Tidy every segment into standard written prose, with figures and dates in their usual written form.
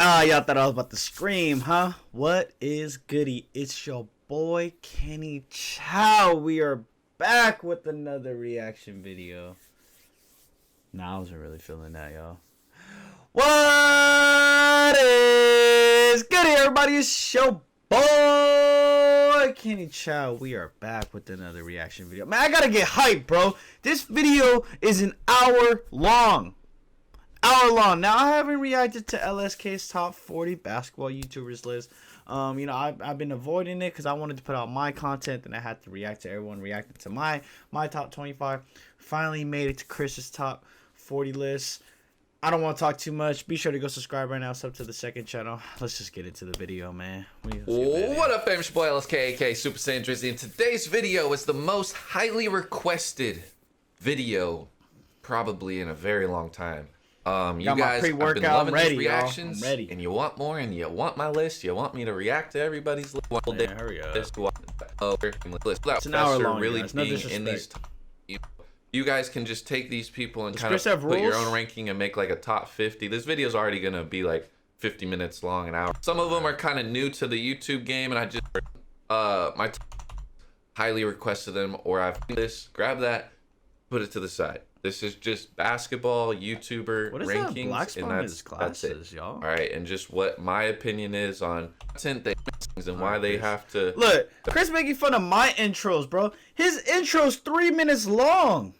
Ah, y'all thought I was about to scream, huh? What is goody? It's your boy Kenny Chao. We are back with another reaction video. Nah, I wasn't really feeling that, y'all. What is goody, everybody? It's your boy Kenny Chao. We are back with another reaction video. Man, I gotta get hyped, bro. This video is an hour long. Now I haven't reacted to LSK's top 40 basketball YouTubers list. I've been avoiding it because I wanted to put out my content, and I had to react to everyone reacting to my top 25. Finally made it to Chris's top 40 list. I don't want to talk too much. Be sure to go subscribe right now. Sub to the second channel. Let's just get into the video, man. What up, fam? It's your boy LSK, aka Super Saiyan Drizzy, and today's video is the most highly requested video probably in a very long time. You guys have been loving these reactions, and you want more, and you want my list. You want me to react to everybody's list. One day, hurry up. It's an hour long, really guys. No being in these. You guys can just take these people and kind of put your own ranking and make like a top 50. This video is already gonna be like 50 minutes long, an hour. Some of them are kind of new to the YouTube game, and I just highly requested them, or I've this. Grab that, put it to the side. This is just basketball YouTuber rankings, and that's it, y'all. All right, and just what my opinion is on content they and why they have to. Look, Chris making fun of my intros, bro. His intro's 3 minutes long.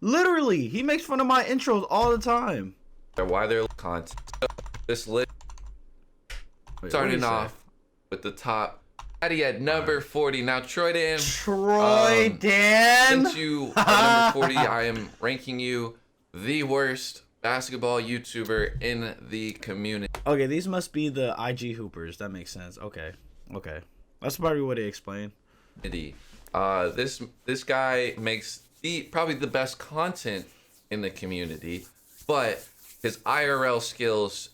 Literally, he makes fun of my intros all the time. Why they're content. This list starting off with the top. Daddy at number 40. Now, Troy Dan. Since you are number 40, I am ranking you the worst basketball YouTuber in the community. Okay, these must be the IG hoopers. That makes sense. Okay. That's probably what they explain. This guy makes probably the best content in the community, but his IRL skills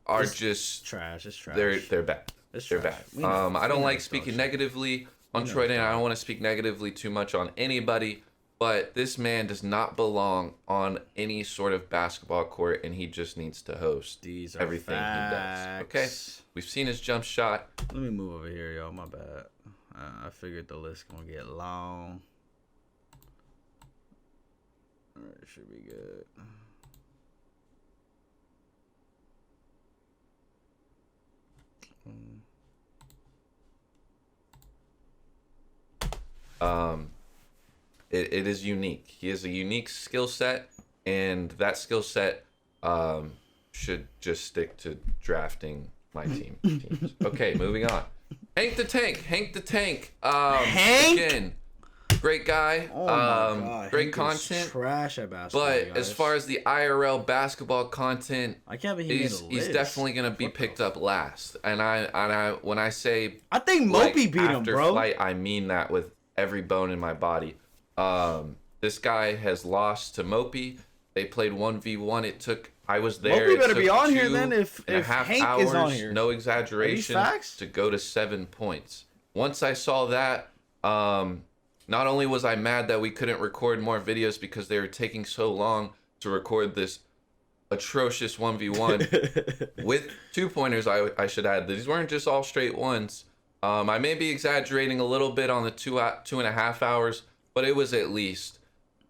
are just trash. It's trash. They're bad. They're bad. I don't like speaking negatively on Troy Dan. I don't want to speak negatively too much on anybody, but this man does not belong on any sort of basketball court, and he just needs to host everything he does. Okay, we've seen his jump shot. Let me move over here, y'all. My bad. I figured the list gonna get long. All right, should be good. It is unique. He has a unique skill set, and that skill set should just stick to drafting my teams. Okay, moving on. Hank the Tank. Hank? Again, great guy. Oh my God. Great Hank content. Is trash at basketball. But guys. as far as the IRL basketball content, I can't believe he's definitely gonna be picked up last. And I when I say I think Mopey beat him, bro. After flight, I mean that with every bone in my body. This guy has lost to Mopey. They played 1v1. I was there. Mopey better be on here then if Hank hours, is on here. No exaggeration. To go to 7 points. Once I saw that, not only was I mad that we couldn't record more videos because they were taking so long to record this atrocious 1v1 with 2-pointers, I should add. These weren't just all straight ones. I may be exaggerating a little bit on the 2.5 hours, but it was at least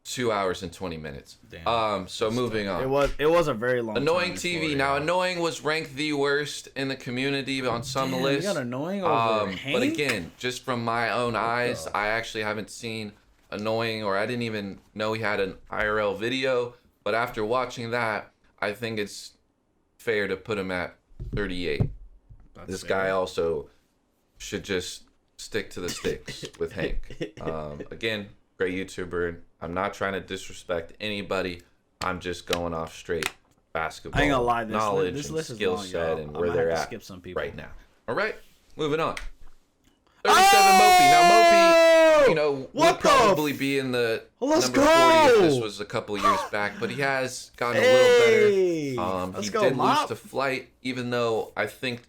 2 hours and 20 minutes. Damn. So moving on. It was a very long. Annoying TV. Now, Annoying was ranked the worst in the community on some lists. You got Annoying over Hank? But again, just from my own eyes, I actually haven't seen Annoying, or I didn't even know he had an IRL video. But after watching that, I think it's fair to put him at 38. This guy also should just stick to the sticks with Hank. Again, great YouTuber. I'm not trying to disrespect anybody. I'm just going off straight basketball I ain't gonna lie, knowledge this and list is skill long, set, and where they're at right now. All right, moving on. 37 Mopey. Now Mopey, would probably be in the number 40 if this was a couple years back, but he has gotten a little better. He did lose to Flight, even though I think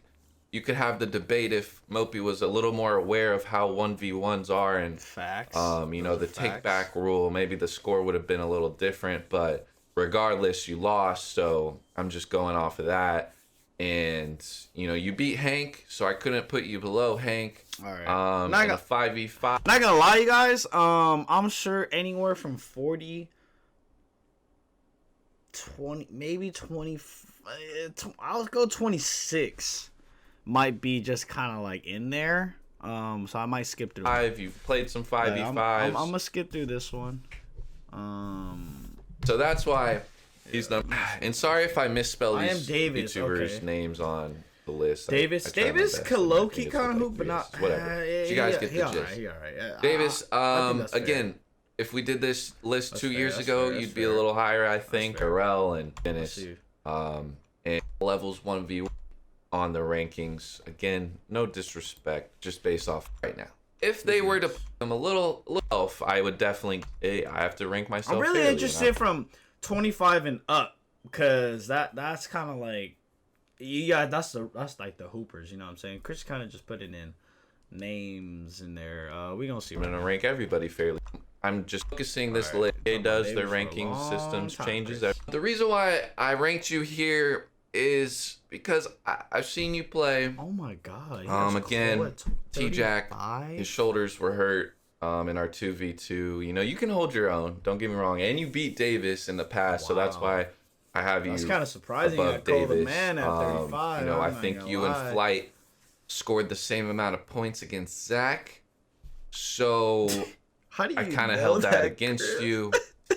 you could have the debate if Mopey was a little more aware of how 1v1s are, and the take back rule, maybe the score would have been a little different, but regardless, you lost, so I'm just going off of that. and you know you beat Hank, so I couldn't put you below Hank. All right. In a 5v5. Not gonna lie, you guys. I'm sure anywhere from 40, 20, maybe 20. I'll go 26. Might be just kind of like in there. So I might skip through. You've played some 5v5s. I'm gonna skip through this one. So that's why he's done. And sorry if I misspell these YouTubers' names on the list. Davis Kaloki kind of hoop, but not whatever. You guys get the gist. Davis, again, if we did this list 2 years ago, you'd be a little higher, I think. Arel and Dennis, and levels 1v1 on the rankings. Again, no disrespect, just based off right now. If they were to put them a little off, I would definitely. I have to rank myself. I'm really interested from 25 and up, because that's kind of like, that's like the hoopers. You know what I'm saying? Chris kind of just put it in names in there. We gonna see. I'm gonna rank everybody fairly. I'm just focusing this list. It does their ranking systems changes. The reason why I ranked you here is because I've seen you play. Oh my god. Again, T-Jack, his shoulders were hurt in our 2v2. You know, you can hold your own, don't get me wrong. And you beat Davis in the past, so that's why I have you. That's kind of surprising. Above Davis. The man at 35. You know, I think you and Flight scored the same amount of points against Zach. So how do you I kind of held that against you.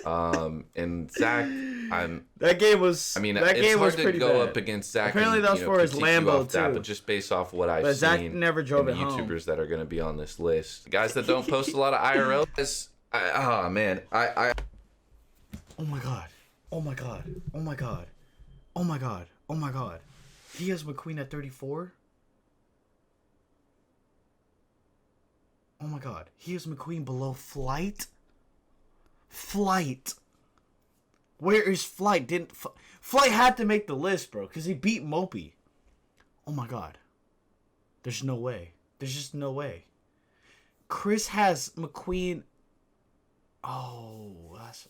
And Zach, that game was. I mean, that it's game hard was to go bad. Up against Zach. Apparently, that's for his Lambo too. But just based off what I've seen, Zach never drove it home. YouTubers that are going to be on this list, guys that don't post a lot of IRL. Man, Oh my god! Oh my god! Oh my god! Oh my god! Oh my god! He has McQueen at 34. Oh my god! He has McQueen below Flight. Flight. Where is Flight? Flight had to make the list, bro, because he beat Mopey. Oh my god. There's no way. There's just no way. Chris has McQueen. Oh, that's.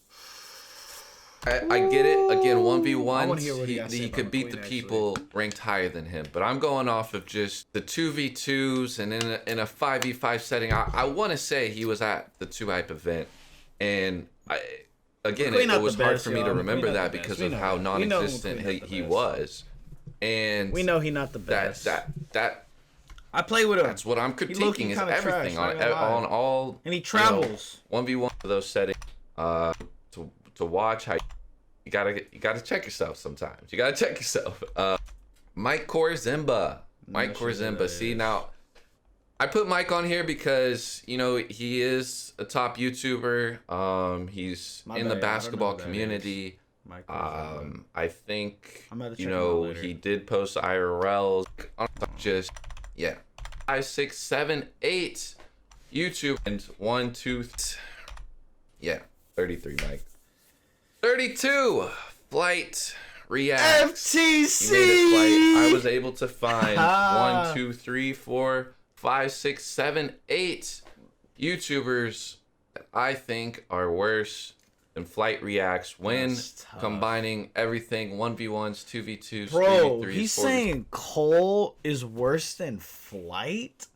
I get it. Again, 1v1, he could beat the people ranked higher than him. But I'm going off of just the 2v2s, and in a 5v5 setting, I want to say he was at the 2-hype event. And it was hard for me to remember that because of how non-existent he was. And we know he's not the best. That I play with him. That's what I'm critiquing is everything on all. And he travels 1v1 for those settings. To watch how you gotta check yourself sometimes. You gotta check yourself. Mike Korzimba. See, now I put Mike on here because, you know, he is a top YouTuber. He's in the basketball community. I think, you know, he did post IRLs. Just, 5, 6, 7, 8 YouTube. And 1, 2, 33, Mike. 32 Flight React. FTC. You made it, Flight. I was able to find 1, 2, 3, 4, 5, 6, 7, 8 YouTubers that I think are worse than Flight Reacts when combining everything 1v1s, 2v2s, 3v3s. Bro, he's saying Cole is worse than Flight?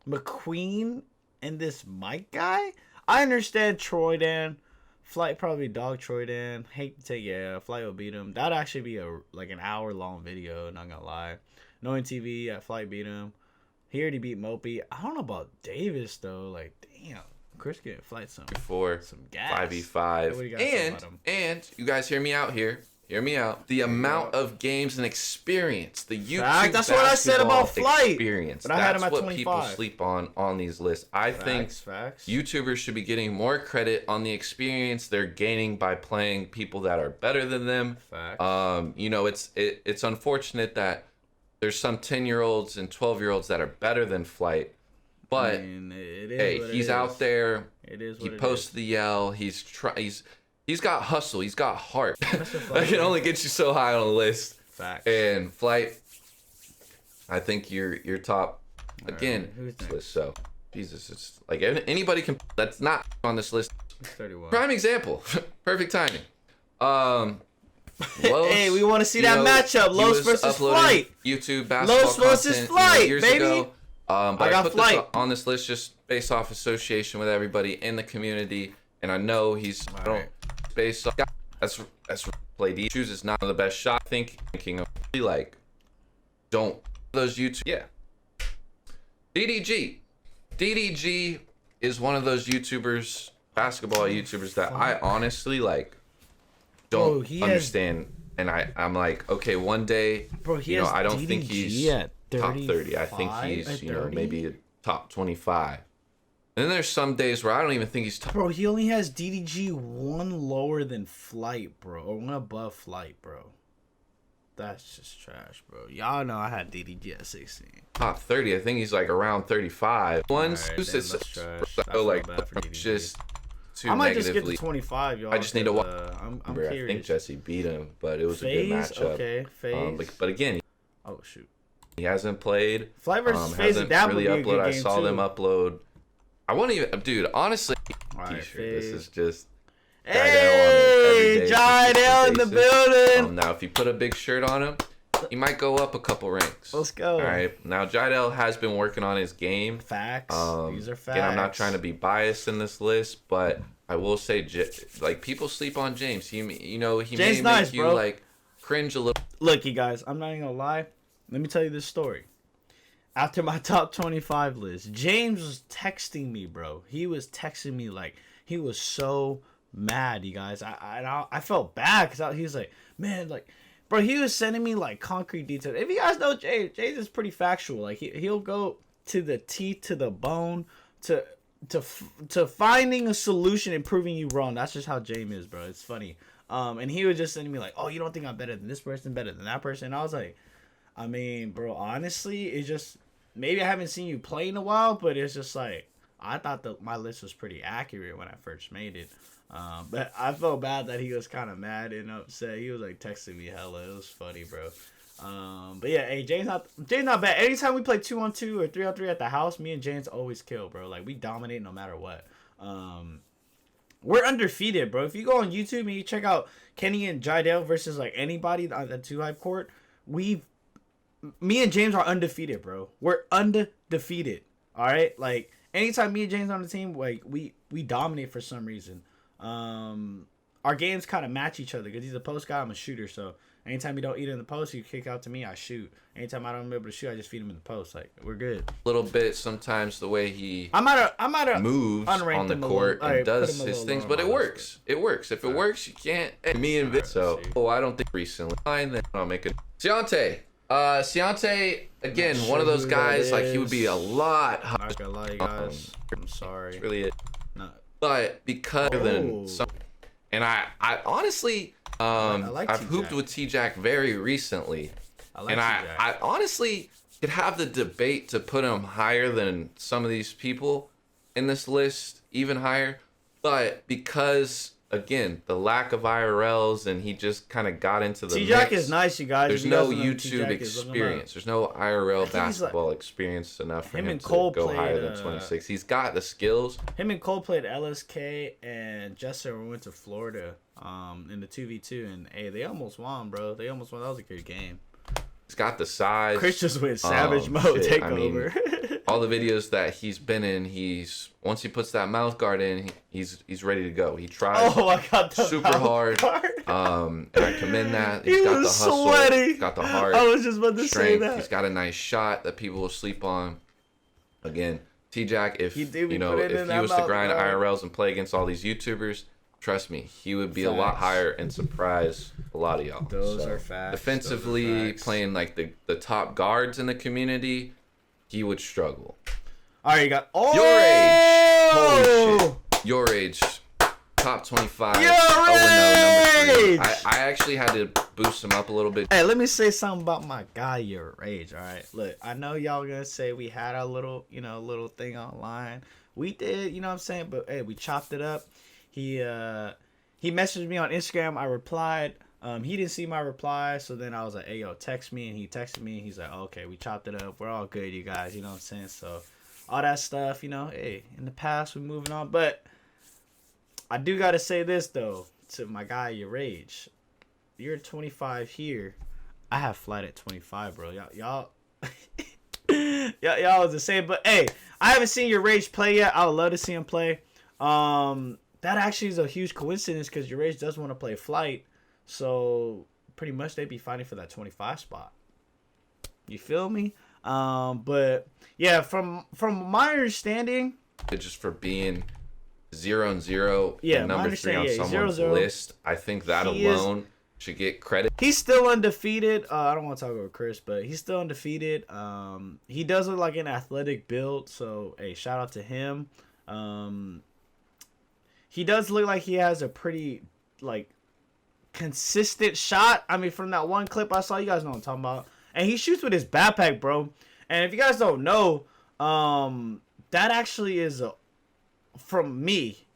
McQueen and this Mike guy? I understand Troy Dan. Flight probably dog Troy Dan. Hate to take Flight will beat him. That'd actually be an hour-long video, not gonna lie. Knowing TV, Flight beat him. He already beat Mopey. I don't know about Davis though. Like, damn, Chris getting Flight some gas. 5v5. And you guys hear me out here. Hear me out. The amount of games and experience, the YouTube that's what I said about Flight. Experience. But I had him at what 25. People sleep on these lists. I think YouTubers should be getting more credit on the experience they're gaining by playing people that are better than them. You know, it's unfortunate that there's some 10-year-olds and 12-year-olds that are better than Flight. But hey, he's out there. He posts the yell. He's got hustle. He's got heart. That can only get you so high on a list. Facts. And Flight, I think you're top again. List, so Jesus, it's like anybody can. That's not on this list. 31. Prime example. Perfect timing. Los, hey, we want to see that matchup. he Los was versus uploading Flight. YouTube basketball Los versus content, Flight, years baby. ago. But I got put Flight this on this list just based off association with everybody in the community, and I know he's based off. That's played. He chooses not the best shot. Thinking of like, don't those YouTube. Yeah. DDG is one of those YouTubers, basketball YouTubers that I honestly like don't understand. And I'm like, okay, one day, I don't think he's top 30. I think he's, maybe a top 25. And then there's some days where I don't even think he's top. Bro, he only has DDG one lower than Flight, bro. Or one above Flight, bro. That's just trash, bro. Y'all know I had DDG at 16. Top 30. I think he's like around 35. One's just too I might just get to 25, y'all. I just need to watch. I'm curious. I think Jesse beat him, but it was a good matchup. Okay, FaZe. But again, oh shoot, he hasn't played. Flight versus FaZe. That really would be a good I game saw too. them upload. I won't even, dude. Honestly, right, this is just. Hey, Jydell in the building. Now, if you put a big shirt on him, he might go up a couple ranks. Let's go. All right. Now, Jydell has been working on his game. Facts. These are facts. Again, I'm not trying to be biased in this list, but I will say, like, people sleep on James. He may make you like cringe a little. Look, you guys, I'm not even gonna lie. Let me tell you this story. After my top 25 list, James was texting me, bro. He was texting me like he was so mad, you guys. I felt bad because he was like, man, like, bro, he was sending me like concrete details. If you guys know James is pretty factual. Like he'll go to the teeth, to the bone, to finding a solution and proving you wrong. That's just how James is, bro. It's funny. And he was just sending me like, oh, you don't think I'm better than this person, better than that person? And I was like, I mean, bro, honestly, it's just maybe I haven't seen you play in a while, but it's just like I thought that my list was pretty accurate when I first made it. But I felt bad that he was kind of mad and upset. He was like texting me hella. It was funny, bro. But yeah, hey, James not bad. Anytime we play 2-on-2 or 3-on-3 at the house, me and James always kill, bro. Like we dominate no matter what. We're undefeated, bro. If you go on YouTube and you check out Kenny and Jydell versus like anybody on the 2-Hype court, me and James are undefeated, bro. We're undefeated. All right, like anytime me and James on the team, like we dominate for some reason. Our games kind of match each other because he's a post guy, I'm a shooter. So anytime you don't eat in the post, you kick out to me, I shoot. Anytime I don't be able to shoot, I just feed him in the post. Like we're good. A little bit sometimes the way he I might have moves on the court and does his things, but it works. It works. If it works, you can't. Me and Vince. So I don't think recently. Fine, then I'll make it. Ciante. Again, one of those guys, like he would be a lot. I'm not gonna lie, you guys. I'm sorry. That's really it. But because and I honestly, I've hooped with T-Jack very recently, and I honestly could have the debate to put him higher than some of these people in this list, even higher. But because again, the lack of IRLs, and he just kind of got into the T-Jack is nice, you guys. There's no YouTube experience. There's no IRL basketball experience enough for him to go higher than 26. He's got the skills. Him and Cole played LSK, and Jesser went to Florida in the 2v2, and hey, they almost won, bro. They almost won. That was a good game. He's got the size. Chris just went savage mode takeover. All the videos that he's been in, once he puts that mouth guard in, he's ready to go. He tries super hard. And I commend that. He's got the hustle. Sweaty. He's got the heart. I was just about to say that. He's got a nice shot that people will sleep on. Again, T-Jack, if if he was to grind IRLs and play against all these YouTubers, trust me, he would be a lot higher and surprise a lot of y'all. Those are facts. Defensively, playing like the top guards in the community, he would struggle. All right, you got your age. Holy shit. Your age. Top 25. Your age. Number 3. I actually had to boost him up a little bit. Hey, let me say something about my guy, your age. All right, look, I know y'all gonna say we had a little, little thing online. We did, you know what I'm saying? But hey, we chopped it up. He messaged me on Instagram. I replied. He didn't see my reply, so then I was like, hey, yo, text me. And he texted me. He's like, oh, okay, we chopped it up. We're all good, you guys. You know what I'm saying? So all that stuff, hey, in the past, we're moving on. But I do got to say this, though, to my guy, your age. you're at 25 here. I have flight at 25, bro. Y'all y'all was the same. But hey, I haven't seen your Rage play yet. I would love to see him play. That actually is a huge coincidence because your Rage does want to play flight. So pretty much they'd be fighting for that 25 spot. You feel me? But yeah, from my understanding, just for being 0-0, yeah, number 3 on someone's 0-0. list, I think that alone should get credit. He's still undefeated. I don't want to talk over Chris, but he's still undefeated. He does look like an athletic build, so hey, shout out to him. He does look like he has a pretty like consistent shot. I mean, from that one clip I saw, you guys know what I'm talking about. And he shoots with his backpack, bro. And if you guys don't know, that actually is from me,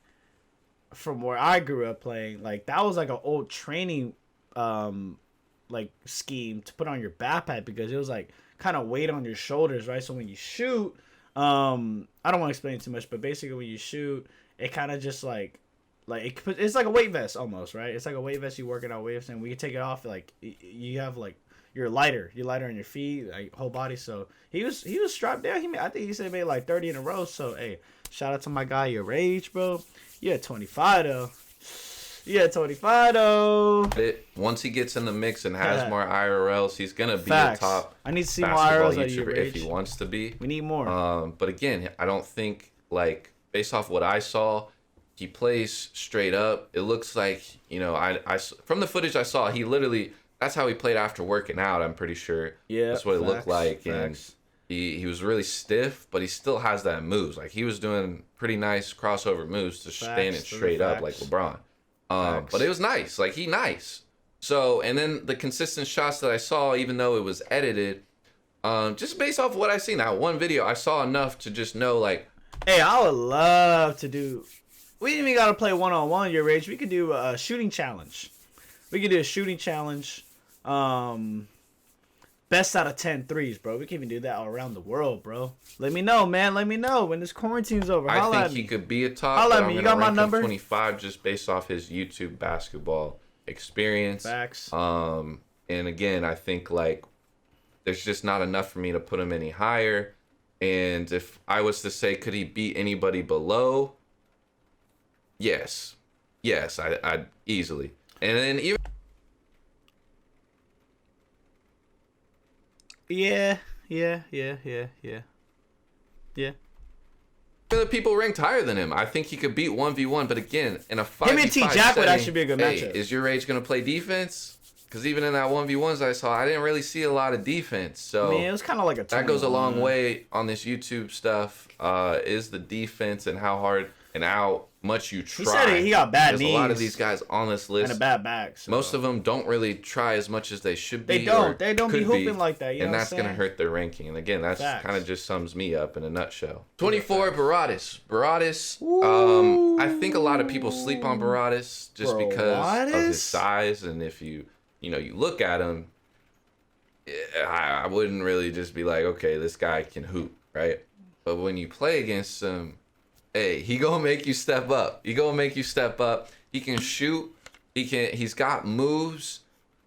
from where I grew up playing. Like that was like an old training, like scheme to put on your backpack because it was like kind of weight on your shoulders, right? So when you shoot, I don't want to explain too much, but basically when you shoot, it kind of just it's like a weight vest almost, right? It's like a weight vest. You working out weights, and when you take it off, like you have like you're lighter on your feet, like whole body. So he was strapped down. I think he said he made like 30 in a row. So hey, shout out to my guy, your Rage, bro. You at 25 though. Once he gets in the mix and has more IRLs, he's gonna be a top. I need to see more IRLs YouTuber if he wants to be. We need more. But again, I don't think like based off what I saw, he plays straight up. It looks like I from the footage I saw, he literally that's how he played after working out. I'm pretty sure. Yeah, that's what it looked like, facts. And he was really stiff, but he still has that moves. Like he was doing pretty nice crossover moves to standing straight up like LeBron. But it was nice. Like he nice. So and then the consistent shots that I saw, even though it was edited, just based off what I seen that one video, I saw enough to just know like, hey, I would love to do. We didn't even gotta play 1-on-1 your Rage. We could do a shooting challenge. We could do a shooting challenge. Best out of 10 threes, bro. We can even do that all around the world, bro. Let me know, man. Let me know when this quarantine's over. I think he could be a top. Holla at me. You got my number? 25 just based off his YouTube basketball experience. Facts. And again, I think like there's just not enough for me to put him any higher. And if I was to say, could he beat anybody below? Yes, I'd easily. And then even. Yeah. The people ranked higher than him. I think he could beat 1v1, but again, in a 5v5 him and T Jack would actually be a good matchup. Is your Rage gonna play defense? Because even in that 1v1s I saw, I didn't really see a lot of defense. So I mean, it was kind of like that goes a long way on this YouTube stuff. Is the defense and how hard and how much you try. He said he got bad knees. There's a lot of these guys on this list and a bad back. So. Most of them don't really try as much as they should be. They don't be hooping like that. You and know that's going to hurt their ranking. And again, that's kind of just sums me up in a nutshell. 24, Baratis. I think a lot of people sleep on Baratis just because of his size. And if you look at him, I wouldn't really just be like, okay, this guy can hoop, right? But when you play against him, hey, he gonna make you step up. He can shoot. He's got moves,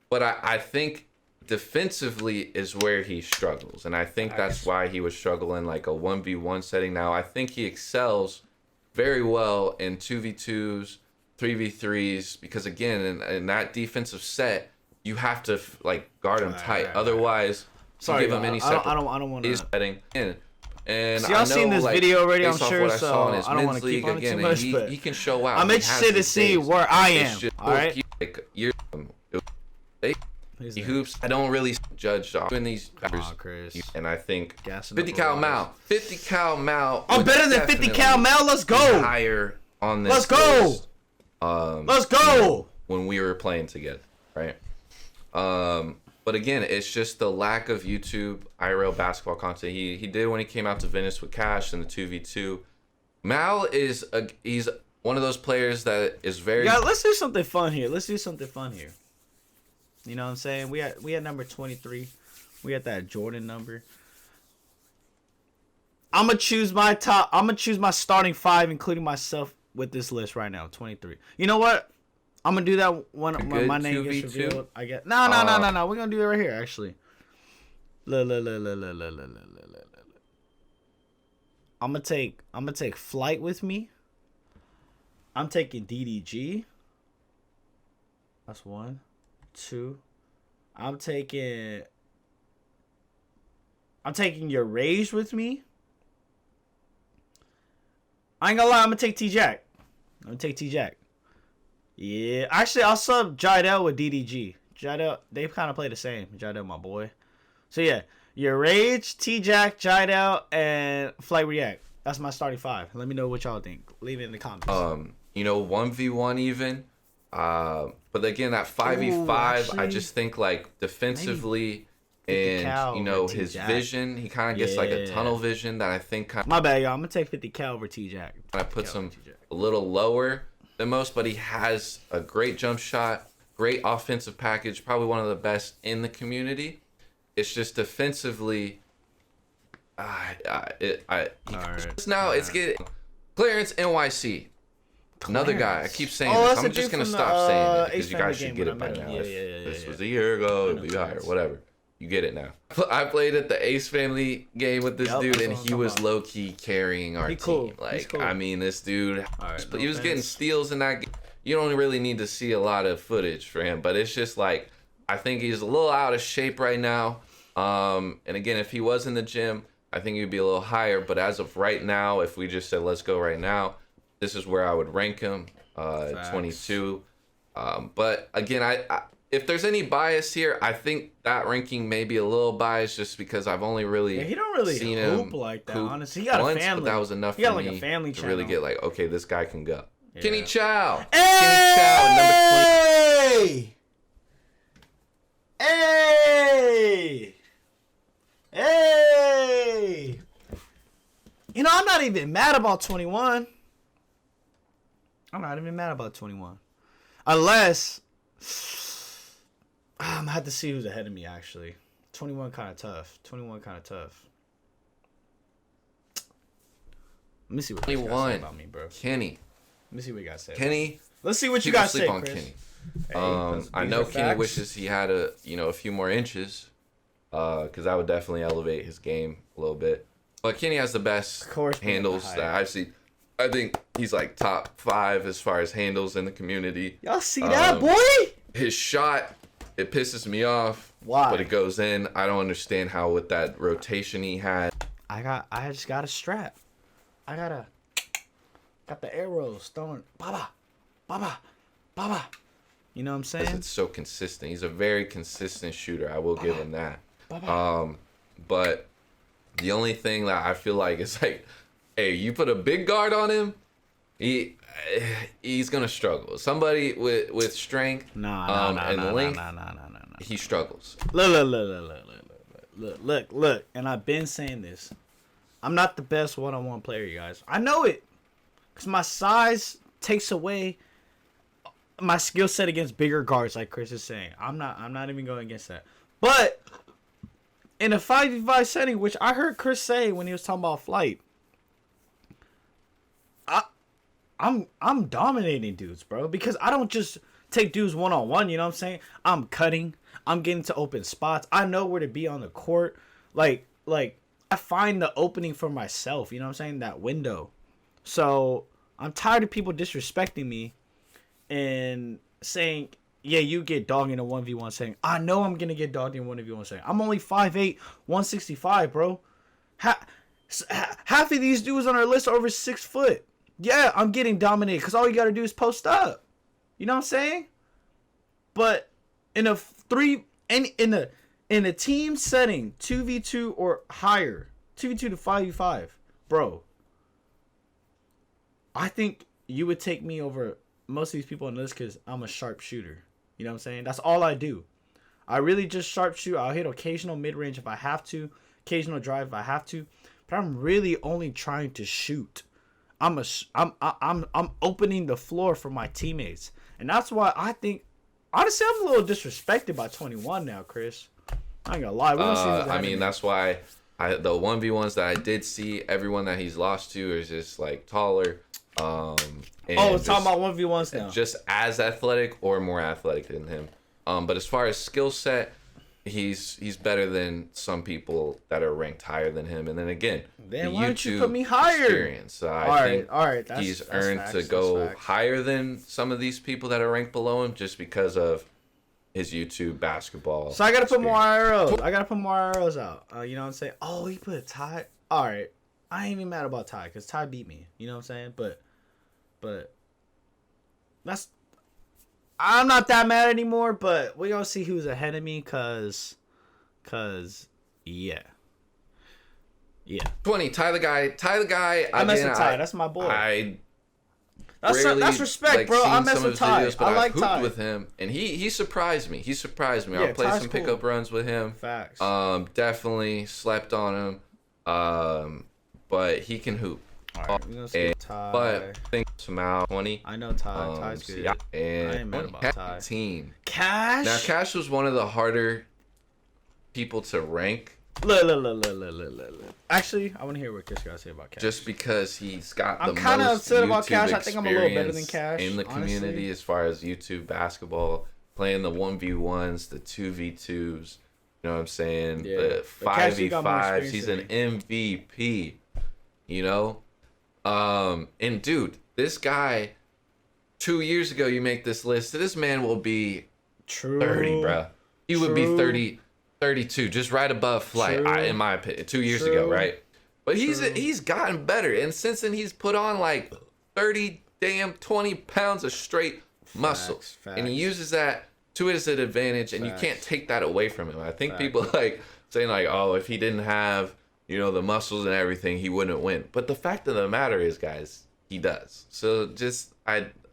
but I think defensively is where he struggles, and I think that's why he was struggling like a 1v1 setting. Now I think he excels very well in 2v2s, 3v3s, because again, in that defensive set, you have to like guard him tight. Otherwise, give him any set. I don't want to. Setting in. And see, y'all seen this video already, I'm sure, so I don't want to keep on it again, too much, he, but he can show out. I'm interested to see where I am, all right? He hoops. I don't really judge doing these Chris. And I think 50 cal Mal. I'm better than 50 cal Mal. Let's go. Higher on this. Let's go. Let's go. When we were playing together, right? But again, it's just the lack of YouTube IRL basketball content. He did when he came out to Venice with Cash in the 2v2. Mal he's one of those players that is very. Yeah, let's do something fun here. You know what I'm saying? We had number 23. We had that Jordan number. I'm gonna choose my starting 5, including myself, with this list right now. 23. You know what? I'm gonna do that when my name gets revealed. I guess. No. We're gonna do it right here. Actually. Look. I'm gonna take Flight with me. I'm taking DDG. That's 1, 2. I'm taking your Rage with me. I ain't gonna lie, I'm gonna take T-Jack. Yeah, actually, I'll sub Jidel with DDG. Jidel, they kind of play the same. Jidel, my boy. So yeah, your Rage, T-Jack, Jidel, and Flight React. That's my starting 5. Let me know what y'all think. Leave it in the comments. 1v1 even. But again, that 5v5, I just think like defensively and his vision, he kind of gets like a tunnel vision that I think my bad, y'all. I'm gonna take 50 cal over T-Jack. I put him a little lower than most, but he has a great jump shot, great offensive package, probably one of the best in the community. It's just defensively, it's getting Clarence NYC. Another guy. I keep saying this. I'm just gonna stop saying it because you guys should get it by now. If this was a year ago, it'd be higher. Whatever. You get it now. I played at the Ace Family game with this dude, and he was low key carrying our team. Like, I mean, this dude, he was getting steals in that game. You don't really need to see a lot of footage for him, but it's just like, I think he's a little out of shape right now. And again, if he was in the gym, I think he'd be a little higher. But as of right now, if we just said let's go right now, this is where I would rank him, 22. But again, I if there's any bias here, I think that ranking may be a little biased just because I've only really he don't really seen hoop him like that. Honestly, he got a family. But that was enough for me to really get like, okay, this guy can go. Yeah. Kenny Chao. Hey! Kenny Chao, number 20. Hey! I'm not even mad about 21. Unless I'm gonna have to see who's ahead of me. Actually, 21 kind of tough. Let me see what you guys say about me, bro. Kenny. Let me see what you guys say. Kenny. Let's see what you guys say, Chris. Kenny. I know Kenny wishes he had a few more inches, because that would definitely elevate his game a little bit. But Kenny has the best handles that I've seen. I think he's like top 5 as far as handles in the community. Y'all see that, boy? His shot, it pisses me off. Why? But it goes in. I don't understand how with that rotation he had. I just got a strap. Got the arrows throwing. Baba. You know what I'm saying? It's so consistent. He's a very consistent shooter. I will give him that. But the only thing that I feel like is like, hey, you put a big guard on him, he's gonna struggle. Somebody with strength and length, he struggles. Look, and I've been saying this. I'm not the best one-on-one player, you guys. I know it, cause my size takes away my skill set against bigger guards, like Chris is saying. I'm not even going against that. But in a 5v5 setting, which I heard Chris say when he was talking about Flight, I'm dominating dudes, bro, because I don't just take dudes one-on-one, you know what I'm saying? I'm cutting, I'm getting to open spots. I know where to be on the court. Like I find the opening for myself, you know what I'm saying? That window. So I'm tired of people disrespecting me and saying, yeah, you get dogged in a 1v1 setting. I know I'm going to get dogged in a 1v1 setting. I'm only 5'8", 165, bro. Half of these dudes on our list are over 6 foot. Yeah, I'm getting dominated because all you got to do is post up. You know what I'm saying? But in a team setting, 2v2 or higher, 2v2 to 5v5, bro, I think you would take me over most of these people on this because I'm a sharp shooter. You know what I'm saying? That's all I do. I really just sharp shoot. I'll hit occasional mid-range if I have to, occasional drive if I have to, but I'm really only trying to shoot. I'm opening the floor for my teammates, and that's why I think, honestly, I'm a little disrespected by 21 now, Chris. I ain't gonna lie. I mean, that's why the 1v1s that I did see, everyone that he's lost to is just like taller, And oh, it's talking about 1v1s now. Just as athletic or more athletic than him. But as far as skill set, he's better than some people that are ranked higher than him. And then again, then why don't you put me higher? Experience. I think all right. He's earned facts, to go higher than some of these people that are ranked below him just because of his YouTube basketball. So I gotta put more arrows. I gotta put more arrows out. You know what I'm saying? Oh, he put a tie. All right, I ain't even mad about Ty because Ty beat me. You know what I'm saying? But that's. I'm not that mad anymore. But we gonna see who's ahead of me, cause yeah. 20. Ty the guy. I mess with Ty. That's my boy. That's respect, like, bro. I mess with Ty. Videos, but I like hooped Ty with him, and he surprised me. He surprised me. Yeah, I played Ty's some cool. pickup runs with him. Facts. Definitely slept on him. But he can hoop. All right, we're gonna skip Ty. But I think somehow 20. I know Ty. Ty's good. Yeah, and I ain't mad about Ty. Team. Cash. Now Cash was one of the harder people to rank. Look. Actually, I want to hear what Kiss got to say about Cash. Just because he's got the most kind of upset about YouTube Cash. I think I'm a little better than Cash in the community, honestly. As far as YouTube basketball, playing the 1v1s, the 2v2s. You know what I'm saying? Yeah. The 5v5s. He's an MVP. You know? And dude, this guy, 2 years ago, you make this list. This man will be 30, bro. He would be 32, just right above Flight, in my opinion. 2 years ago, right? But he's gotten better, and since then he's put on like 20 pounds of straight muscle, and he uses that to his advantage, and you can't take that away from him. I think people like saying like, oh, if he didn't have the muscles and everything, he wouldn't win. But the fact of the matter is, guys, he does. So just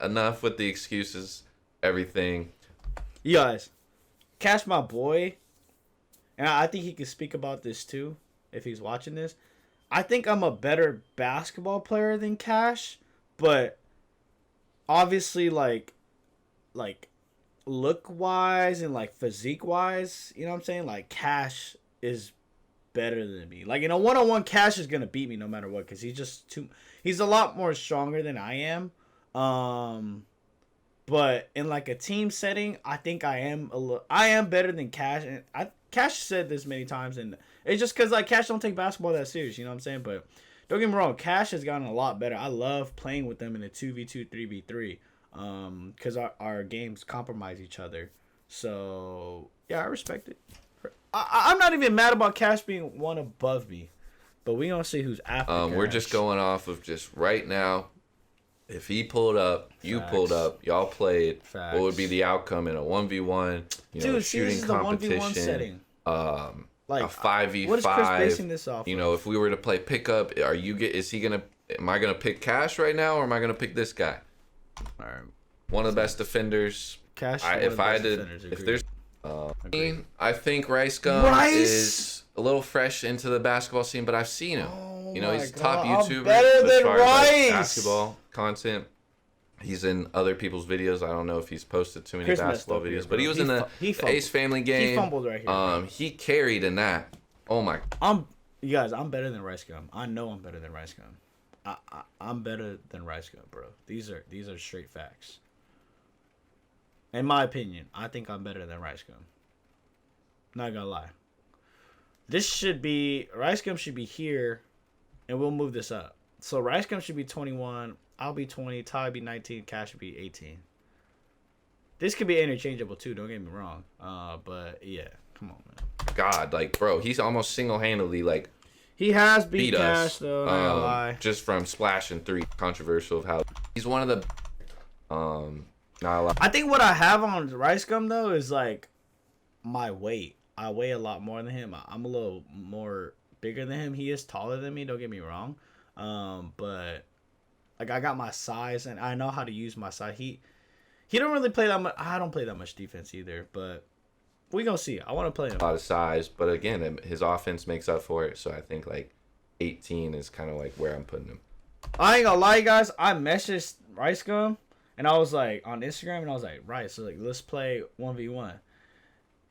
enough with the excuses, everything. You guys, Cash, my boy. And I think he could speak about this too, if he's watching this. I think I'm a better basketball player than Cash, but obviously like look wise and like physique wise, you know what I'm saying? Like Cash is better than me. Like in a 1-on-1, Cash is gonna beat me no matter what, because he's a lot more stronger than I am. But in like a team setting, I think I am better than Cash, and Cash said this many times, and it's just because like Cash don't take basketball that serious, you know what I'm saying? But don't get me wrong, Cash has gotten a lot better. I love playing with them in a 2v2, 3v3, because our games compromise each other. So yeah, I respect it. I'm not even mad about Cash being one above me, but we gonna see who's after. We're just going off of just right now. If he pulled up, you pulled up, y'all played, what would be the outcome in a 1v1, shooting competition, a 5v5, what is Chris basing this off if we were to play pickup, am I going to pick Cash right now, or am I going to pick this guy? All right. One of the best defenders. Cash, I think Rice Gum is a little fresh into the basketball scene, but I've seen him. He's a top YouTuber as far as basketball content. He's in other people's videos. I don't know if he's posted too many basketball videos, but he was in the Ace Family game. He fumbled right here. He carried in that. Oh my! You guys, I'm better than Rice Gum. I know I'm better than Rice Gum. I'm better than Rice Gum, bro. These are straight facts. In my opinion, I think I'm better than Rice Gum. Not gonna lie. Rice Gum should be here, and we'll move this up. So Rice Gum should be 21. I'll be 20. Ty be 19. Cash should be 18. This could be interchangeable too. Don't get me wrong. But yeah, come on, man. God, bro, he's almost single-handedly he has beat Cash though. Not gonna lie. Just from splashing three. Controversial of how he's one of the. Not a lot. I think what I have on Rice Gum though is my weight. I weigh a lot more than him. I'm a little more bigger than him. He is taller than me. Don't get me wrong. But I got my size, and I know how to use my size. He don't really play that much. I don't play that much defense either. But we gonna see. I want to play him. A lot of size, but again, his offense makes up for it. So I think 18 is kind of where I'm putting him. I ain't gonna lie, guys. I messaged Rice Gum, and I was on Instagram, and I was like, Rice, so let's play 1v1.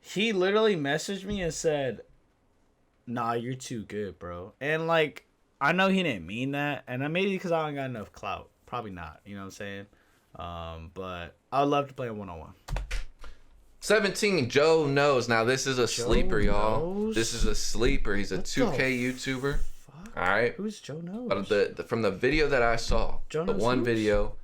He literally messaged me and said, nah, you're too good, bro. And I know he didn't mean that, and maybe because I don't got enough clout, Probably not. You know what I'm saying? But I would love to play a 1-on-1. 17, Joe Knows. Now, this is a sleeper, y'all. Knows? This is a sleeper. He's a What 2K YouTuber. fuck? All right. Who's Joe Knows? But from the video that I saw, Joe the Knows one who's? video,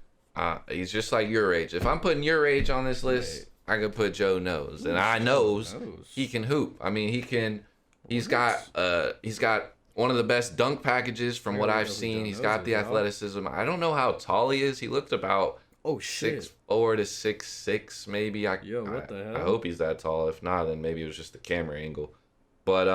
he's just like your age. If I'm putting your age on this list, I could put Joe Knows, and I knows he can hoop. I mean, he can. He's got one of the best dunk packages from what I've seen. He's got the athleticism. I don't know how tall he is. He looked about 6'4" to 6'6", maybe. Yo, what the hell? I hope he's that tall. If not, then maybe it was just the camera angle. But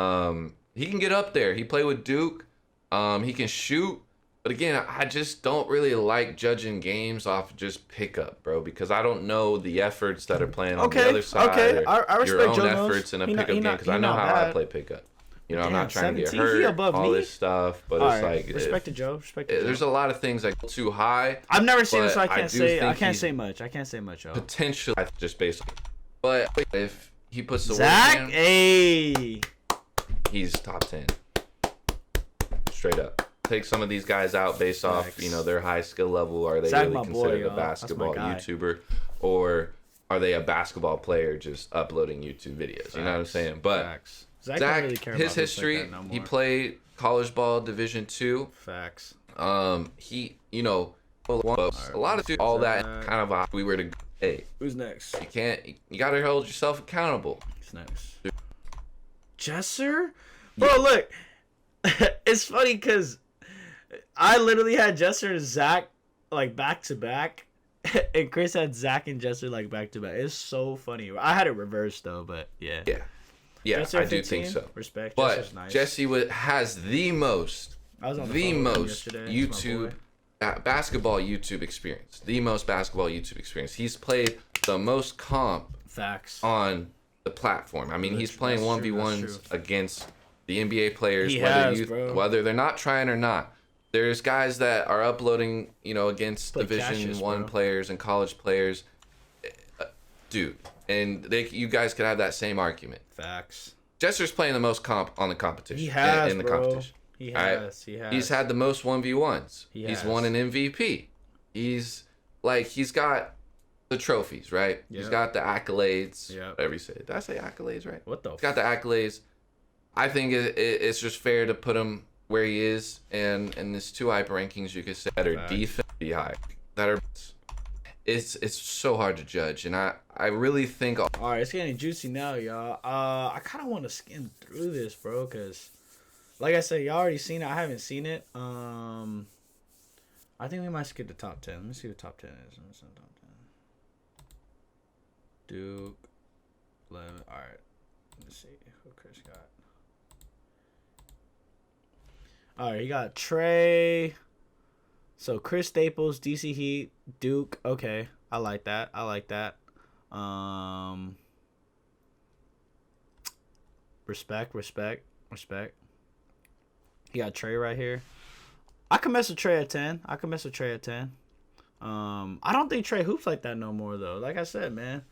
he can get up there. He played with Duke. He can shoot. But again, I just don't really like judging games off just pickup, bro, because I don't know the efforts that are playing on the other side. Okay, I respect your own Joe efforts Knows. in a pickup game, because I know how I play pickup. You know, I'm not trying to get 17, he hurt, above all me? this stuff, but All it's right, like respect to Joe. Respect to Joe. there's a lot of things that go too high. I've never seen it, but so I I can't do say. I think can't he's say much. I can't say much, y'all. Potentially, just basically. But if he puts the Zach, work in, hey, he's top 10. Straight up. Take some of these guys out based off, their high skill level. Are they Zach, really my considered boy, a basketball YouTuber? Or are they a basketball player just uploading YouTube videos? You know what I'm saying? But Zach Zach, really care his about history, like that no he more. played college ball Division II. Facts. He, a lot of all that kind of we were to, hey, Who's next? you gotta hold yourself accountable. Who's next? Jesser? Bro, look. It's funny because I literally had Jesser and Zach like back to back, and Chris had Zach and Jesser like back to back. It's so funny. I had it reversed though, but yeah. Yeah, Jesser I do 15, think so. Respect. But Jesser's nice. Jesse has the most YouTube basketball YouTube experience. The most basketball YouTube experience. He's played the most comp Facts on the platform. I mean, he's playing 1v1s against the NBA players, Bro. whether they're not trying or not. There's guys that are uploading, against Division I players and college players. Dude, and you guys could have that same argument. Facts. Jesser's playing the most comp on the competition. He has, in the bro. competition. He has. He has. He's had the most 1v1s. He's won an MVP. He's got the trophies, right? Yep. He's got the accolades. Yep. Whatever you say. Did I say accolades right? What the? He's got the accolades. I think it's just fair to put him where he is, and in this 2 hype rankings, you could say that are defense high, that are. It's so hard to judge, and I really think. All right, it's getting juicy now, y'all. I kind of want to skim through this, bro, because, like I said, y'all already seen it. I haven't seen it. I think we might skip the top 10. Let me see what top 10 is. Let me see the top 10. Duke, 11. All right, let's see who Chris got. All right, he got Trey. So Chris Staples, DC Heat, Duke. Okay, I like that. Respect. He got Trey right here. I can mess with Trey at 10. I don't think Trey hoops like that no more though. Like I said, man.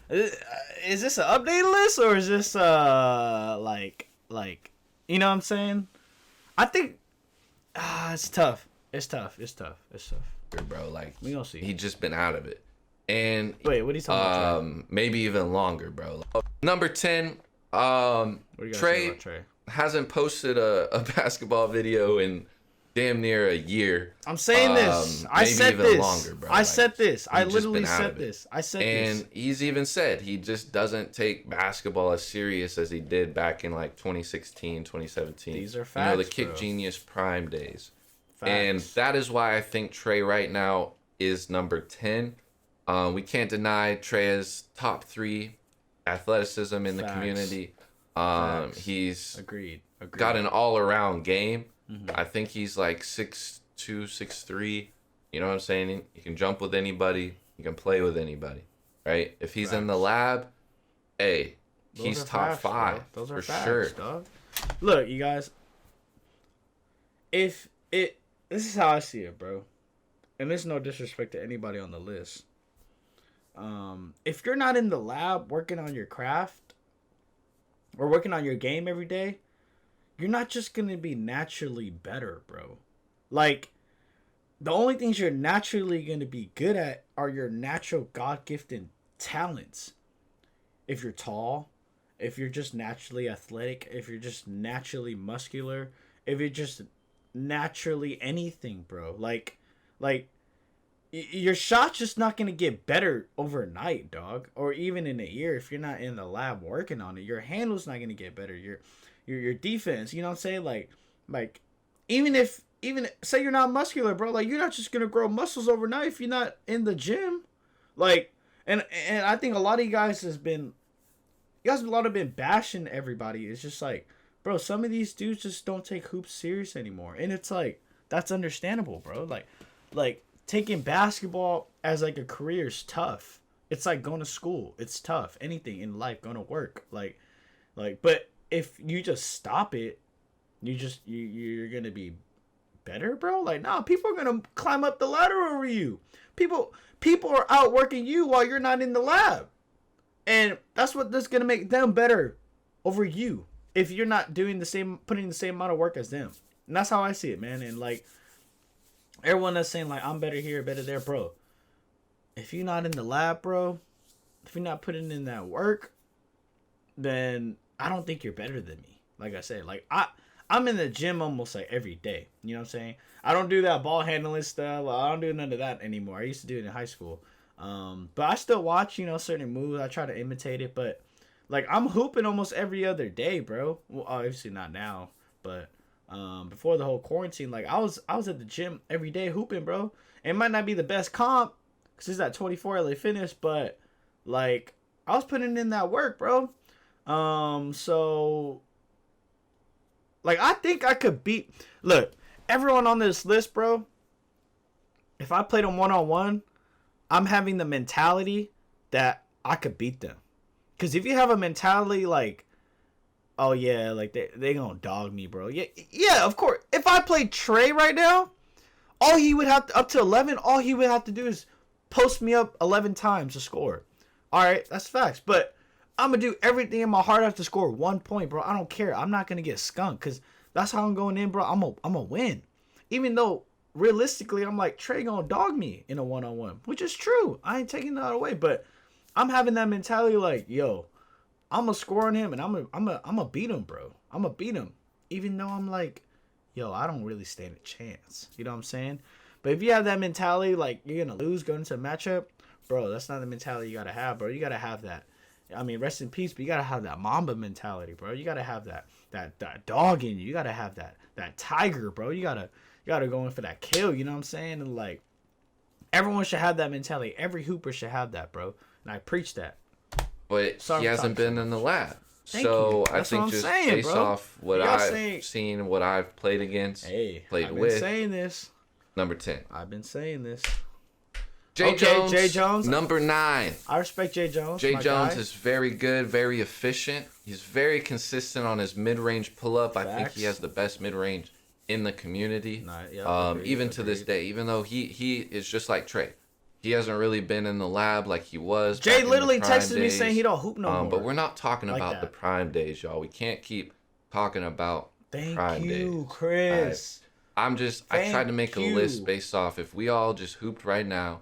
Is this an updated list or is this like you know what I'm saying? I think it's tough. It's tough. Bro, like we gonna see. He just been out of it. And wait, what are you talking about? Maybe even longer, bro. Number 10, Trey hasn't posted a basketball video in damn near a year. I'm saying this. I said this. Longer, bro. I said this. I literally said this. And he's even said he just doesn't take basketball as serious as he did back in like 2016, 2017. These are facts, the Kick Genius prime days. Facts. And that is why I think Trey right now is number 10. We can't deny Trey's top 3 athleticism in the community. He's agreed. Got an all-around game. Mm-hmm. I think he's like 6'2", 6'3". You know what I'm saying? He can jump with anybody. He can play with anybody, right? If he's in the lab, hey, he's top 5 for sure. Dog. Look, you guys. This is how I see it, bro. And there's no disrespect to anybody on the list. If you're not in the lab working on your craft or working on your game every day, you're not just going to be naturally better, bro. Like, the only things you're naturally going to be good at are your natural God-gifted talents. If you're tall, if you're just naturally athletic, if you're just naturally muscular, if you're just naturally anything, bro. Like your shot's just not going to get better overnight, dog, or even in a year if you're not in the lab working on it. Your handle's not going to get better. Your defense, you know what I'm saying? Like even say you're not muscular, bro, like you're not just going to grow muscles overnight if you're not in the gym. Like and I think a lot of you guys been bashing everybody. It's just like, bro, some of these dudes just don't take hoops serious anymore. And it's like, that's understandable, bro. Like taking basketball as like a career is tough. It's like going to school. It's tough. Anything in life, going to work. Like, but if you just stop it, you're gonna be better, bro. Like, nah, people are gonna climb up the ladder over you. People are outworking you while you're not in the lab. And that's gonna make them better over you if you're not putting the same amount of work as them. And that's how I see it, man. And like everyone that's saying like I'm better here, better there, bro. If you're not in the lab, bro, if you're not putting in that work, then I don't think you're better than me. Like I said, like I'm in the gym almost like every day. You know what I'm saying? I don't do that ball handling stuff. I don't do none of that anymore. I used to do it in high school. But I still watch, certain moves. I try to imitate it, but like I'm hooping almost every other day, bro. Well, obviously not now, but before the whole quarantine, like I was at the gym every day hooping, bro. It might not be the best comp because it's at 24 LA Fitness, but like I was putting in that work, bro. So like I think I could beat. Look, everyone on this list, bro. If I played them 1-on-1. I'm having the mentality that I could beat them. Because if you have a mentality like, oh yeah, like they gonna dog me, bro. Yeah, of course. If I played Trey right now, all he would have to, up to 11, all he would have to do is post me up 11 times to score. All right, that's facts. But I'm gonna do everything in my heart. I have to score 1 point, bro. I don't care. I'm not gonna get skunked because that's how I'm going in, bro. I'm gonna win, even though. Realistically, I'm like, Trey gonna dog me in a 1-on-1, which is true. I ain't taking that away, but I'm having that mentality like, yo, I'm gonna score on him and I'm gonna beat him, bro. I'm gonna beat him, even though I'm like, yo, I don't really stand a chance. You know what I'm saying? But if you have that mentality, like you're gonna lose going into a matchup, bro, that's not the mentality you gotta have, bro. You gotta have that. I mean, rest in peace, but you gotta have that Mamba mentality, bro. You gotta have that dog in you. You gotta have that tiger, bro. You gotta go in for that kill, you know what I'm saying? And like everyone should have that mentality. Every hooper should have that, bro. And I preach that. But he hasn't been in the lab. So I think just based off what I've seen, what I've played against, played with. I've been saying this. Number 10. I've been saying this. Jay Jones. Number 9. I respect Jay Jones. Jay Jones is very good, very efficient. He's very consistent on his mid-range pull-up. Facts. I think he has the best mid-range in the community, even to this day, even though he is just like Trey. He hasn't really been in the lab like he was. Jay literally texted me saying he don't hoop no more. But we're not talking about the prime days, y'all. We can't keep talking about prime days. Thank you, Chris. I tried to make a list based off if we all just hooped right now,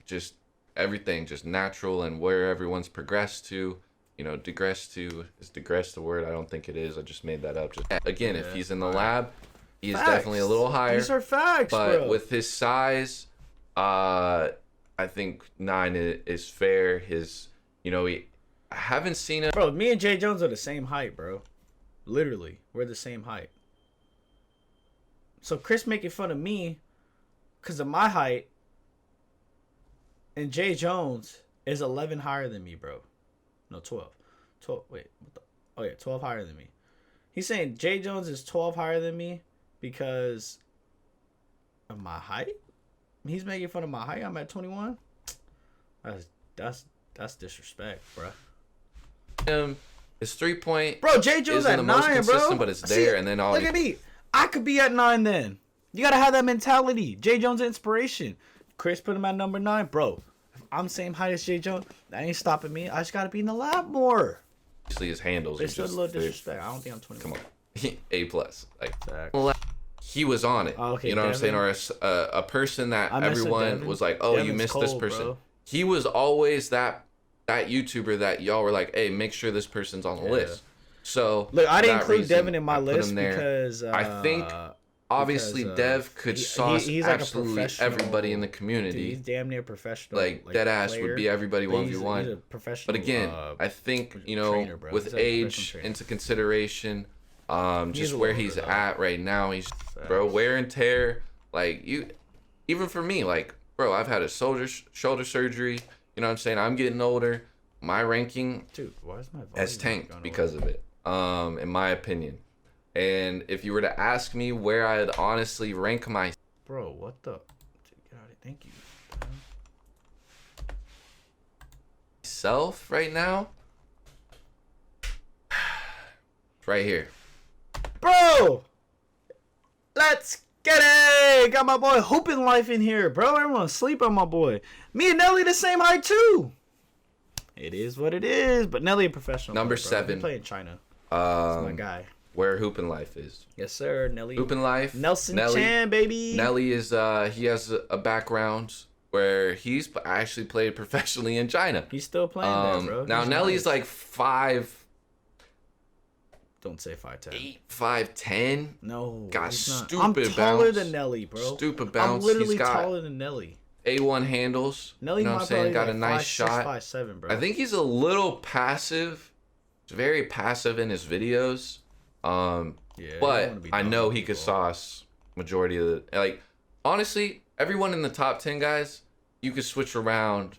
just everything, just natural and where everyone's progressed to. Is digress the word? I don't think it is. I just made that up. Again, if he's in the lab, he's definitely a little higher. These are facts, but bro. With his size, I think 9 is fair. I haven't seen him. Bro, me and Jay Jones are the same height, bro. Literally, we're the same height. So Chris making fun of me because of my height, and Jay Jones is 11 higher than me, bro. No, 12. 12 higher than me. He's saying Jay Jones is 12 higher than me because of my height? He's making fun of my height. I'm at 21. That's disrespect, bro. His 3-point. Bro, Jay Jones at 9, bro. But it's there, and then look at me. I could be at 9 then. You gotta have that mentality. Jay Jones inspiration. Chris put him at number 9, bro. I'm same height as Jay Jones. That ain't stopping me. I just gotta be in the lab more. Obviously, his handles. It's still a little disrespect. I don't think I'm 21. Come on, A+. he was on it. Oh, okay, you know Devin. what I'm saying? Or a person that I mess with everyone Devin. was like, oh, Devin's you missed this cold, person. bro. He was always that YouTuber that y'all were like, hey, make sure this person's on the list. So look, I didn't that include reason, Devin in my I put list him there. because I think obviously Dev could sauce he's like absolutely a everybody in the community. Dude, he's damn near professional. Like dead ass would be everybody 1v1. He's a professional. But again, I think trainer, with age into consideration, just where he's at right now, he's bro wear and tear. Like even for me, like bro, I've had a shoulder surgery. You know what I'm saying? I'm getting older. My ranking, dude, why is my volume has tanked because of it. In my opinion. And if you were to ask me where I'd honestly rank my... Bro, what the... God, thank you. Self right now? Right here. Bro! Let's get it! Got my boy Hoopin' Life in here, bro. Everyone's sleep on my boy. Me and Nelly the same height, too. It is what it is. But Nelly a professional. Number player, 7. He play in China. That's my guy. Where Hoopin' Life is. Yes, sir. Nelly. Hoopin' Life. Nelson Nelly, Chan, baby. Nelly is, he has a background where he's actually played professionally in China. He's still playing there, bro. Now, he's Nelly's nice. like 5... Don't say 5'10". 5'10". No. Got he's not. stupid I'm taller bounce. than Nelly, bro. Stupid bounce. I'm literally He's got taller than Nelly. A1 handles. Nelly, you know what I'm saying? Got a nice 5'6", shot. 5'7", bro. I think he's a little passive. He's very passive in his videos. Yeah, but I know he could sauce majority of the... Like, honestly, everyone in the top 10 guys, you could switch around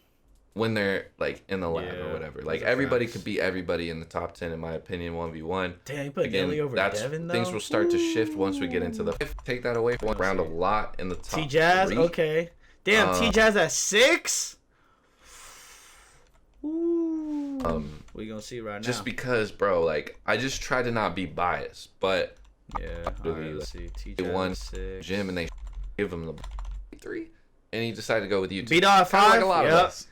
when they're, like, in the lab or whatever. Like, everybody could beat everybody in the top 10, in my opinion, 1v1. Damn, you put Nelly over Devin, though? Things will start to shift once we get into the... Take that away from round a lot in the top T-Jazz, 3. okay. Damn, T-Jazz at 6? Ooh. We gonna see right now. Just because, bro, like, I just try to not be biased, but... Yeah, really, let's see. They T-Jazz won at 6. Jim, and they give him the 3. And he decided to go with YouTube. B-Dot at 5? Like a lot of us.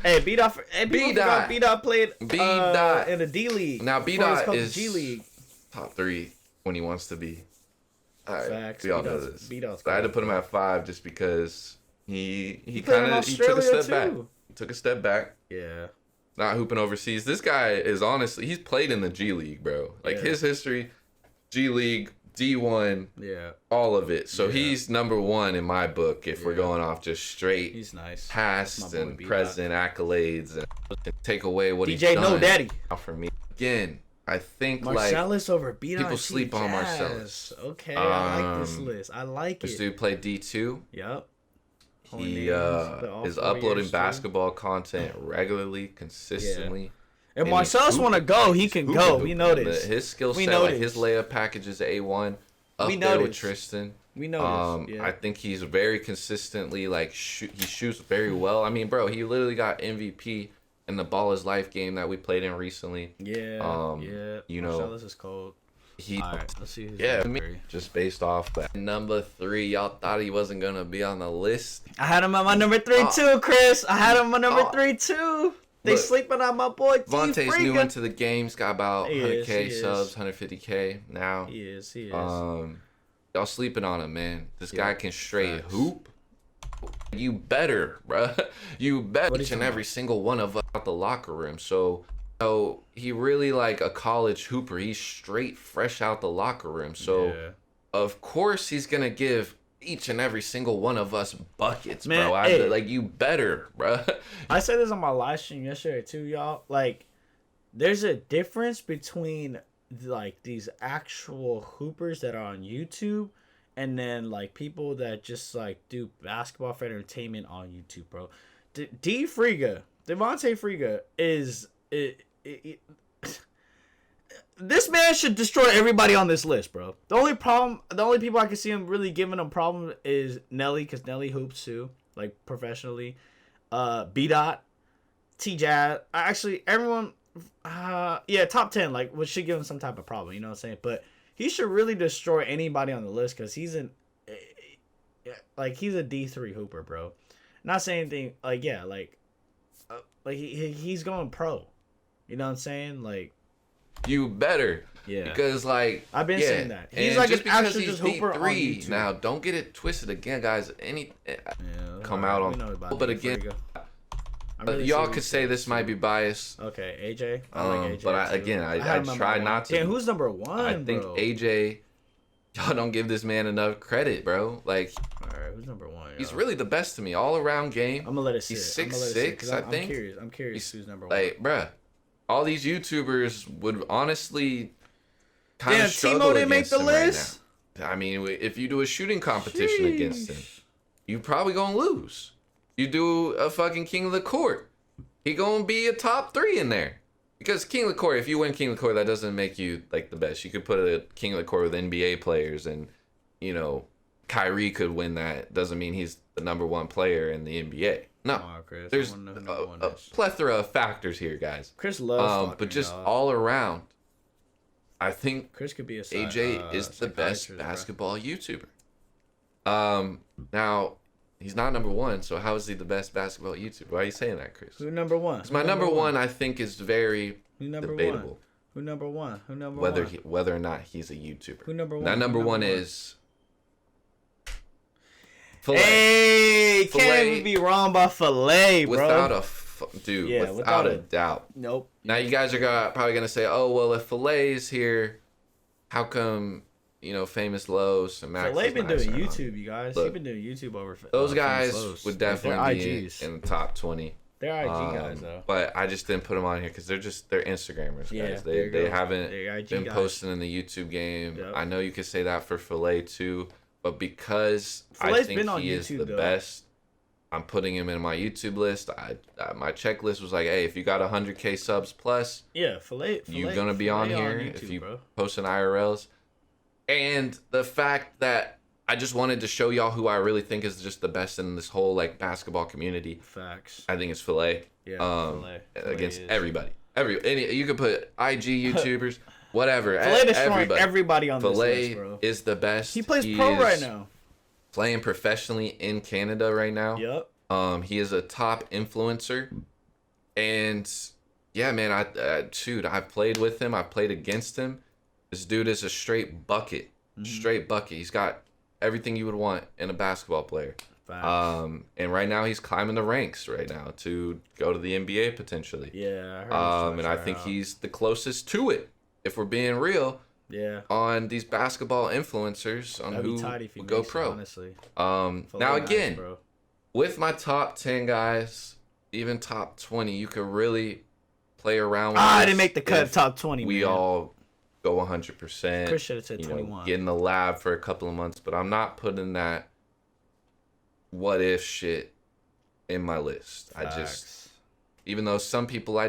Hey, B-Dot. B-Dot played B-Dot in the D-League. Now, B-Dot is G-League. top 3 when he wants to be. All right, Facts. we all know this. B-Dot's I had to put him at 5 just because he played in took a step Australia, back. too. He took a step back. Yeah. Not hooping overseas. This guy is honestly, he's played in the G League, bro. Like his history, G League, D1, all of it. So he's number 1 in my book if we're going off just straight. He's nice. Past and present accolades and take away what he's DJ done. No Daddy. For me, again, I think Marcellus like over B-Dot. people sleep on Marcellus. Okay, I like this list. I like this it. dude played D2. Yep. He is uploading basketball content regularly, consistently. If Marcellus want to go, he can go. We know this. His skill set, like his layup package is A1. Up there with Tristan. We know this. I think he's very consistently like he shoots very well. I mean, bro, he literally got MVP in the Ball is Life game that we played in recently. Yeah. Yeah. You know, Marcellus is cold. All right, let's see his just based off that. Number 3, y'all thought he wasn't gonna be on the list. I had him on my number 3 too, Chris. I had him on number 3 too. They sleeping on my boy T. Vontae's new into the games, got about 100K he subs, 150K now. He is. Y'all sleeping on him, man. This guy can straight hoop. You better, bruh. You better each and every single one of us out the locker room. So he really like a college hooper. He's straight fresh out the locker room. So of course he's gonna give each and every single one of us buckets, man, bro. Like you better, bro. I said this on my live stream yesterday too, y'all. Like, there's a difference between like these actual hoopers that are on YouTube and then like people that just like do basketball for entertainment on YouTube, bro. Devontae Friga is this man should destroy everybody on this list, bro. The only people I can see him really giving a problem is Nelly, because Nelly hoops too, like professionally. B-Dot, T-Jazz. Actually, everyone, top 10, like, should give him some type of problem, you know what I'm saying? But he should really destroy anybody on the list because he's a D3 hooper, bro. Not saying anything, he's going pro. You know what I'm saying? Like, You better. Yeah. Because like I've been saying that. He's and like just an because actual he's just hooper on D3 YouTube. now, don't get it twisted again, guys. Come right, out we on. know about But that. again, Really y'all could say this might be biased. Okay, AJ. I like AJ. But I try not to. Damn, who's number one? I think bro? AJ. Y'all don't give this man enough credit, bro. Like, all right, who's number one? He's really the best to me, all around game. I'm gonna let it sit. He's 6'6", I think. I'm curious who's number one. Like, bruh, all these YouTubers would honestly kind of struggle Timo didn't make against the him list. right now. I mean, if you do a shooting competition against him, you probably gonna lose. You do a fucking King of the Court, he gonna be a top 3 in there. Because King of the Court, if you win King of the Court, that doesn't make you like the best. You could put a King of the Court with NBA players, and you know, Kyrie could win that. Doesn't mean he's the number 1 player in the NBA. No, Chris, there's a plethora of factors here, guys. Chris loves but just all around, I think Chris could be AJ is the best basketball YouTuber. Now he's not number 1, so how is he the best basketball YouTuber? Why are you saying that, Chris? Who number 1? Because my number one, I think, is very debatable. Who number 1? Who number whether one? Whether or not he's a YouTuber. Who number 1? That number one is. Filet. Hey, can't even be wrong by Filet, bro. Without a doubt. Nope. Now you guys are probably gonna say, "Oh well, if Filet is here, how come Famous Lowe's and Max?" Filet been doing YouTube, you guys. He's been doing YouTube over. Those guys would definitely be IGs. in the top 20. They're IG guys though. But I just didn't put them on here because they're Instagrammers, guys. They haven't been posting in the YouTube game. Yep. I know you could say that for Filet too. But because I think he is the best, I'm putting him in my YouTube list. My checklist was like, hey, if you got 100K subs plus, Filet, you're gonna be on here YouTube, if you post in IRLs. And the fact that I just wanted to show y'all who I really think is just the best in this whole like basketball community. Facts. I think it's Filet. Yeah, Filet against everybody. You could put IG YouTubers. Whatever. Filet destroying everybody on this list, bro. Is the best. He plays pro right now. Playing professionally in Canada right now. Yep. He is a top influencer, and yeah, man. I've played with him. I've played against him. This dude is a straight bucket. Straight bucket. He's got everything you would want in a basketball player. Facts. And right now he's climbing the ranks right now to go to the NBA potentially. Yeah. I heard I think he's the closest to it. If we're being real, on these basketball influencers on who would go pro. Honestly. Now again, with my top 10 guys, even top 20, you could really play around with I didn't make the cut top 20. We all go 100%. Chris should have said 21. Get in the lab for a couple of months, but I'm not putting that what if shit in my list. Facts. Even though some people I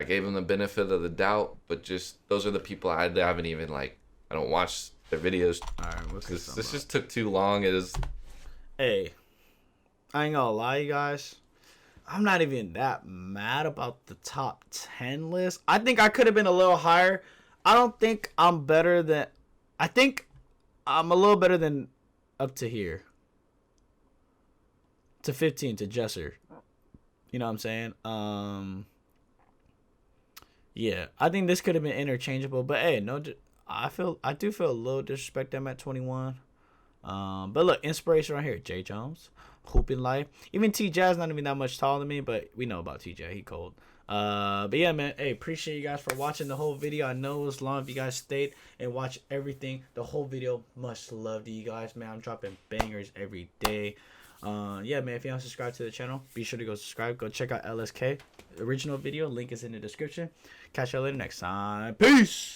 gave them the benefit of the doubt, but just those are the people I haven't even I don't watch their videos. All right, this just took too long. Hey, I ain't gonna lie, you guys. I'm not even that mad about the top 10 list. I think I could have been a little higher. I don't think I'm better than. I think I'm a little better than up to here. To 15 to Jesser. You know what I'm saying? Yeah, I think this could have been interchangeable, but hey, I do feel a little disrespect. I'm at 21. But look, inspiration right here. Jay Jones, hooping life. Even T Jazz not even that much taller than me, but we know about TJ. He cold. But yeah, man. Hey, appreciate you guys for watching the whole video. I know it was long. If you guys stayed and watched everything, the whole video, much love to you guys, man. I'm dropping bangers every day. Yeah, man, if you haven't subscribed to the channel, be sure to go subscribe. Go check out LSK. Original video. Link is in the description. Catch y'all later next time. Peace.